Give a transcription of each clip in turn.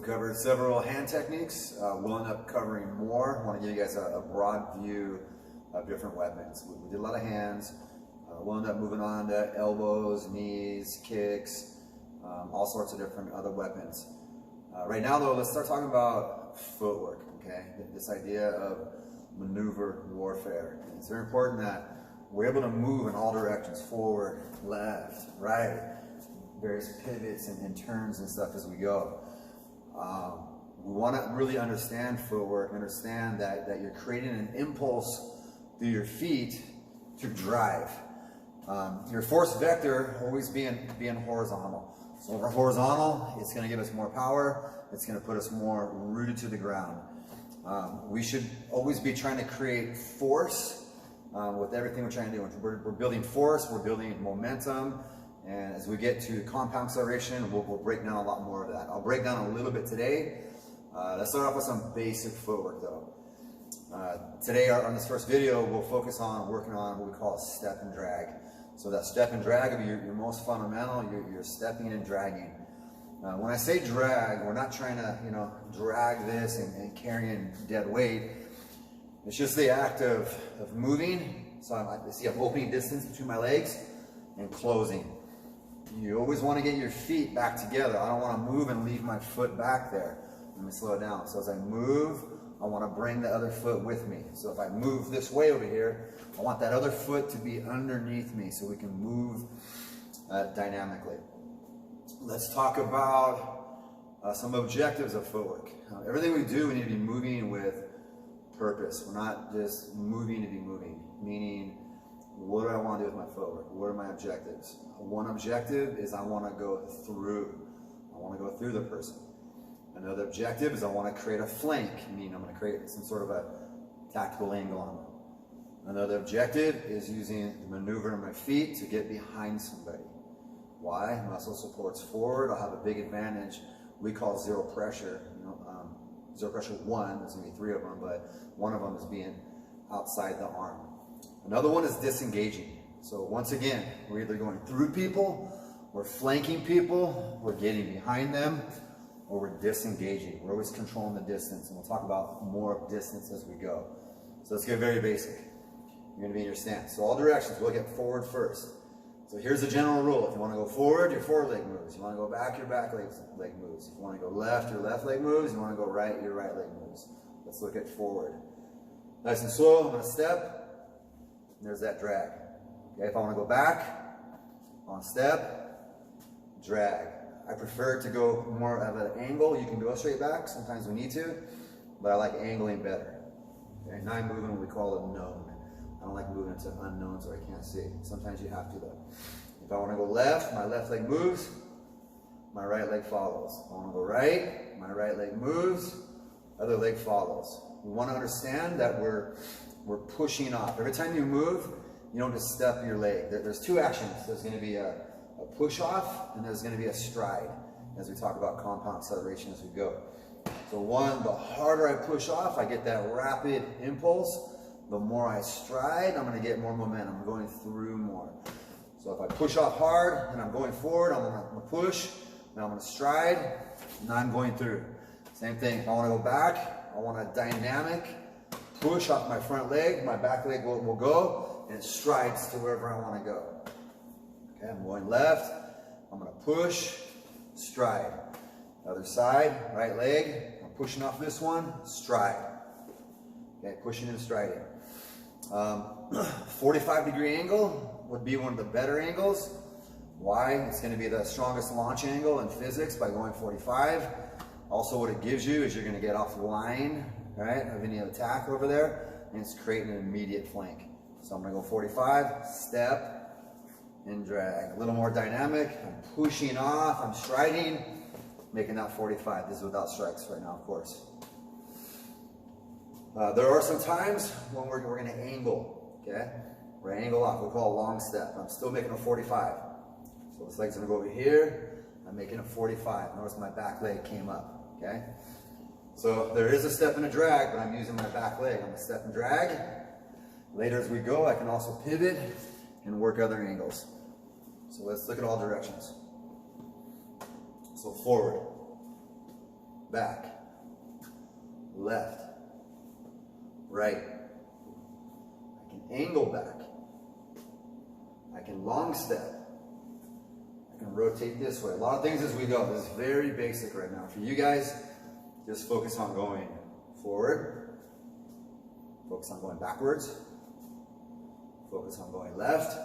covered several hand techniques. We'll end up covering more. I want to give you guys a broad view of different weapons. We did a lot of hands. We'll end up moving on to elbows, knees, kicks, all sorts of different other weapons. Right now though, let's start talking about footwork, okay? This idea of maneuver warfare. It's very important that we're able to move in all directions, forward, left, right, various pivots and turns and stuff as we go. We want to really understand footwork, understand that you're creating an impulse through your feet to drive. Your force vector always being horizontal. So if we're horizontal, it's going to give us more power. It's going to put us more rooted to the ground. We should always be trying to create force with everything we're trying to do. We're building force, we're building momentum, and as we get to compound acceleration, we'll break down a lot more of that. I'll break down a little bit today. Let's start off with some basic footwork though. Today on this first video, we'll focus on working on what we call step and drag. So that step and drag will be your most fundamental. You're stepping and dragging. When I say drag, we're not trying to drag this and carrying dead weight. It's just the act of moving. So I'm opening distance between my legs and closing. You always want to get your feet back together. I don't want to move and leave my foot back there. Let me slow it down. So as I move, I want to bring the other foot with me. So if I move this way over here, I want that other foot to be underneath me so we can move dynamically. Let's talk about some objectives of footwork. Everything we do, we need to be moving with purpose. We're not just moving to be moving, meaning what do I want to do with my footwork? What are my objectives? One objective is I want to go through. I want to go through the person. Another objective is I want to create a flank, meaning I'm going to create some sort of a tactical angle on them. Another objective is using the maneuver in my feet to get behind somebody. Why? Muscle supports forward. I'll have a big advantage. We call zero pressure. Zero pressure 1. There's going to be 3 of them, but one of them is being outside the arm. Another one is disengaging. So once again, we're either going through people, we're flanking people, we're getting behind them, or we're disengaging. We're always controlling the distance, and we'll talk about more of distance as we go. So let's get very basic. You're going to be in your stance. So all directions, we'll get forward first. So here's the general rule. If you want to go forward, your forward leg moves. You want to go back, your back leg moves. If you want to go left, your left leg moves. You want to go right, your right leg moves. Let's look at forward. Nice and slow, I'm going to step. There's that drag. Okay, if I want to go back, on step, drag. I prefer to go more of an angle. You can go straight back, sometimes we need to, but I like angling better. Okay, now I'm moving what we call a known. I don't like moving into unknowns where I can't see. Sometimes you have to though. If I want to go left, my left leg moves, my right leg follows. If I want to go right, my right leg moves, other leg follows. We want to understand that we're pushing off. Every time you move, you don't just step your leg. There's 2 actions. There's going to be a push off, and there's going to be a stride as we talk about compound acceleration as we go. So one, the harder I push off, I get that rapid impulse. The more I stride, I'm going to get more momentum. I'm going through more. So if I push off hard and I'm going forward, I'm going to push, now I'm going to stride, now I'm going through. Same thing, if I want to go back, I want a dynamic push off my front leg, my back leg will go, and it strides to wherever I want to go. Okay, I'm going left, I'm going to push, stride. Other side, right leg, I'm pushing off this one, stride. Okay, pushing and striding. 45-degree angle would be one of the better angles. Why? It's going to be the strongest launch angle in physics by going 45. Also what it gives you is you're going to get off the line, right, of any attack over there, and it's creating an immediate flank. So I'm going to go 45, step, and drag. A little more dynamic. I'm pushing off, I'm striding, making that 45. This is without strikes right now, of course. There are some times when we're going to angle, okay? We're going to angle off, we call a long step. I'm still making a 45. So this leg's going to go over here, I'm making a 45. Notice my back leg came up, okay? So there is a step and a drag, but I'm using my back leg. I'm going to step and drag. Later as we go, I can also pivot and work other angles. So let's look at all directions. So forward. back, left, right. I can angle back. I can long step. I can rotate this way. A lot of things as we go. This is very basic right now. For you guys, just focus on going forward. Focus on going backwards. Focus on going left.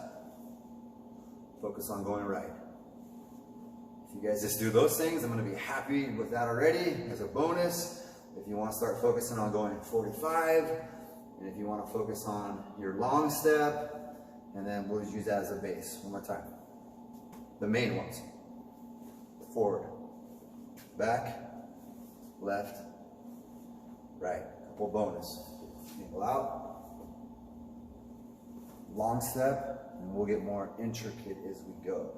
Focus on going right. If you guys just do those things, I'm going to be happy with that already as a bonus. If you want to start focusing on going 45, and if you want to focus on your long step, and then we'll just use that as a base. One more time. The main ones. Forward, back, left, right. Couple bonus. Angle out, long step, and we'll get more intricate as we go.